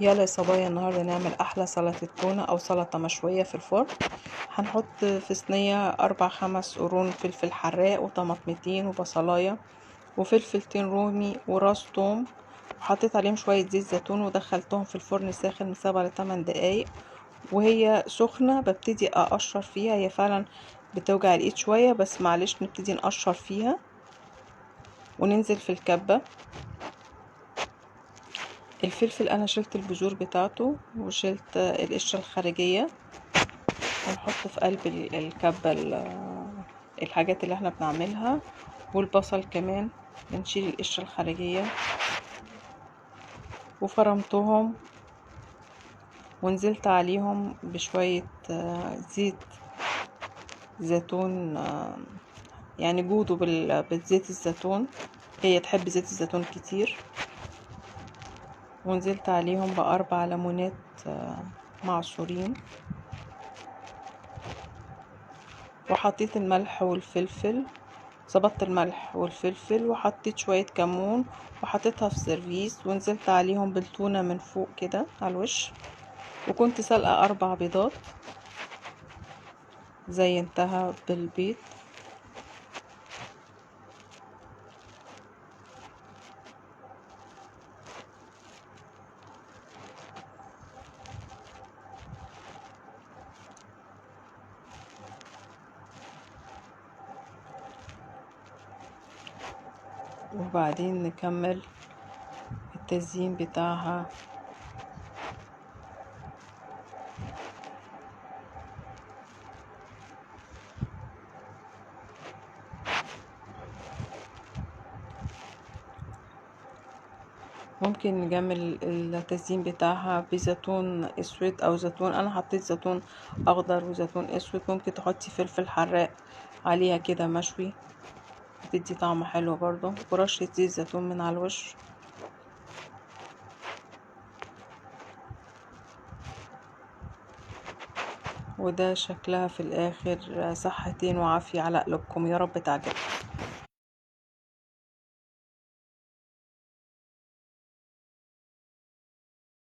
يلا يا صبايا، النهاردة نعمل أحلى سلطة تونة أو سلطة مشوية في الفرن. هنحط في صينية 4 5 قرون فلفل حراق وطماطمتين وبصلاية وفلفلتين رومي وراس توم، وحطيت عليهم شوية زيت زيتون ودخلتهم في الفرن ساخن من 7 ل8 دقايق. وهي سخنة ببتدي أقشر فيها، هي فعلا بتوجع الإيد شوية بس معلش نبتدي نقشر فيها وننزل في الكبة. الفلفل انا شلت البذور بتاعته وشلت القشرة الخارجية، ونحط في قلب الكبة الحاجات اللي احنا بنعملها، والبصل كمان بنشيل القشرة الخارجية. وفرمتهم ونزلت عليهم بشوية زيت زيتون، يعني جودوا بالزيت الزيتون، هي تحب زيت الزيتون كتير. ونزلت عليهم ب4 ليمونات معصورين، وحطيت الملح والفلفل، ظبطت الملح والفلفل وحطيت شوية كمون وحطيتها في سيرفيس، ونزلت عليهم بالتونة من فوق كده على الوش. وكنت سلقة 4 بيضات زينتها بالبيض. وبعدين نكمل التزيين بتاعها. ممكن نجمل التزيين بتاعها بزيتون اسود او زيتون، انا حطيت زيتون اخضر وزيتون اسود. ممكن تحطي فلفل حراق عليها كده مشوي، بتدي طعم حلو برضو، ورشة زيت زيتون من على الوش. وده شكلها في الاخر. صحتين وعافية على قلوبكم، يا رب تعجبكم.